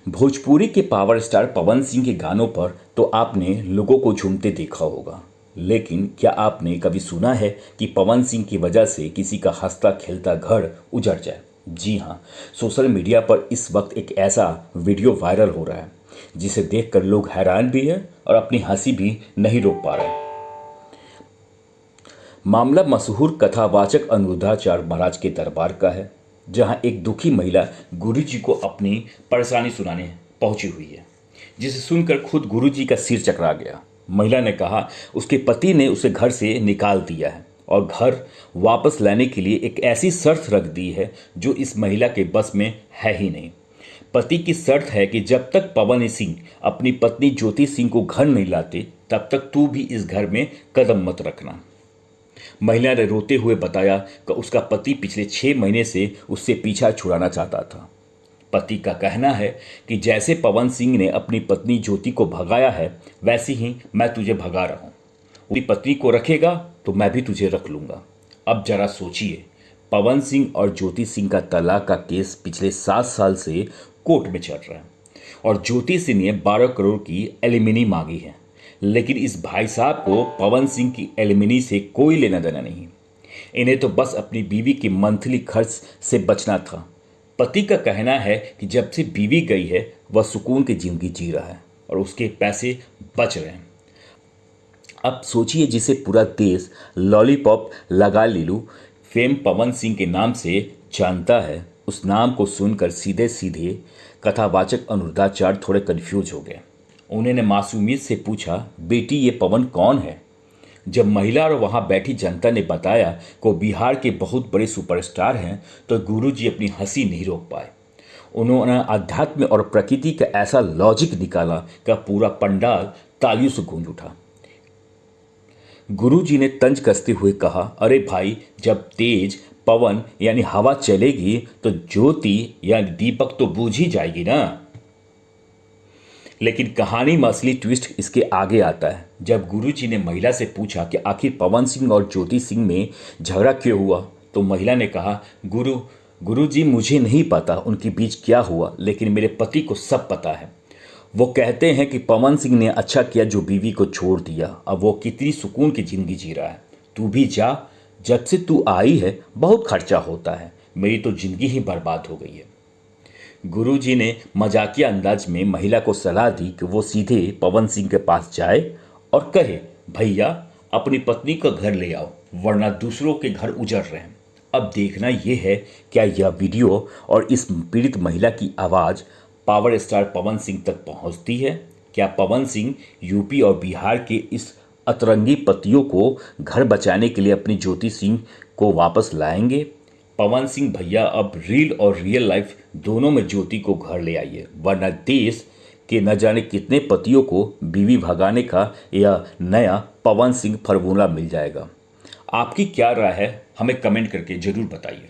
भोजपुरी के power star Pawan Singh के गानों पर तो आपने लोगों को झूमते देखा होगा। लेकिन क्या आपने कभी सुना है कि पवन सिंह की वजह से किसी का हंसता खेलता घर उजड़ जाए? जी हाँ, सोशल मीडिया पर इस वक्त एक ऐसा वीडियो वायरल हो रहा है जिसे देखकर लोग हैरान भी हैं और अपनी हंसी भी नहीं रोक पा रहे हैं। मामला मशहूर कथावाचक अनिरुद्धाचार्य महाराज के दरबार का है, जहां एक दुखी महिला गुरु जी को अपनी परेशानी सुनाने पहुंची हुई है, जिसे सुनकर खुद गुरु जी का सिर चकरा गया। महिला ने कहा उसके पति ने उसे घर से निकाल दिया है और घर वापस लाने के लिए एक ऐसी शर्त रख दी है जो इस महिला के बस में है ही नहीं। पति की शर्त है कि जब तक पवन सिंह अपनी पत्नी ज्योति सिंह को घर नहीं लाते तब तक तू भी इस घर में कदम मत रखना। महिला ने रोते हुए बताया कि उसका पति पिछले 6 महीने से उससे पीछा छुड़ाना चाहता था। पति का कहना है कि जैसे पवन सिंह ने अपनी पत्नी ज्योति को भगाया है वैसे ही मैं तुझे भगा रहा हूँ। उसकी पत्नी को रखेगा तो मैं भी तुझे रख लूँगा। अब जरा सोचिए, पवन सिंह और ज्योति सिंह का तलाक का केस पिछले 7 साल से कोर्ट में चल रहा है और ज्योति सिंह ने 12 करोड़ की एलिमिनी मांगी है। लेकिन इस भाई साहब को पवन सिंह की एलिमिनी से कोई लेना देना नहीं। इन्हें तो बस अपनी बीवी के मंथली खर्च से बचना था। पति का कहना है कि जब से बीवी गई है वह सुकून की जिंदगी जी रहा है और उसके पैसे बच रहे हैं। अब सोचिए, जिसे पूरा देश लॉलीपॉप लगा लीलू फेम पवन सिंह के नाम से जानता है, उस नाम को सुनकर सीधे सीधे कथावाचक अनिरुद्धाचार्य थोड़े कंफ्यूज हो गए। उन्होंने मासूमियत से पूछा, बेटी ये पवन कौन है? जब महिला और वहां बैठी जनता ने बताया कि वो बिहार के बहुत बड़े सुपरस्टार हैं तो गुरुजी अपनी हंसी नहीं रोक पाए। उन्होंने अध्यात्म और प्रकृति का ऐसा लॉजिक निकाला कि पूरा पंडाल तालियों से गूंज उठा। गुरुजी ने तंज कसते हुए कहा, अरे भाई, जब तेज पवन यानी हवा चलेगी तो ज्योति यानी दीपक तो बूझ ही जाएगी ना। लेकिन कहानी में असली ट्विस्ट इसके आगे आता है। जब गुरुजी ने महिला से पूछा कि आखिर पवन सिंह और ज्योति सिंह में झगड़ा क्यों हुआ, तो महिला ने कहा, गुरुजी मुझे नहीं पता उनके बीच क्या हुआ, लेकिन मेरे पति को सब पता है। वो कहते हैं कि पवन सिंह ने अच्छा किया जो बीवी को छोड़ दिया। अब वो कितनी सुकून की जिंदगी जी रहा है। तू भी जा, जब से तू आई है बहुत खर्चा होता है, मेरी तो जिंदगी ही बर्बाद हो गई है। गुरुजी ने मजाकिया अंदाज में महिला को सलाह दी कि वो सीधे पवन सिंह के पास जाए और कहे, भैया अपनी पत्नी का घर ले आओ वरना दूसरों के घर उजड़ रहे हैं। अब देखना यह है क्या यह वीडियो और इस पीड़ित महिला की आवाज़ पावर स्टार पवन सिंह तक पहुंचती है। क्या पवन सिंह यूपी और बिहार के इस अतरंगी पतियों को घर बचाने के लिए अपनी ज्योति सिंह को वापस लाएंगे? पवन सिंह भैया अब रील और रियल लाइफ दोनों में ज्योति को घर ले आइए, वरना देश के न जाने कितने पतियों को बीवी भगाने का यह नया पवन सिंह फॉर्मूला मिल जाएगा। आपकी क्या राय है, हमें कमेंट करके जरूर बताइए।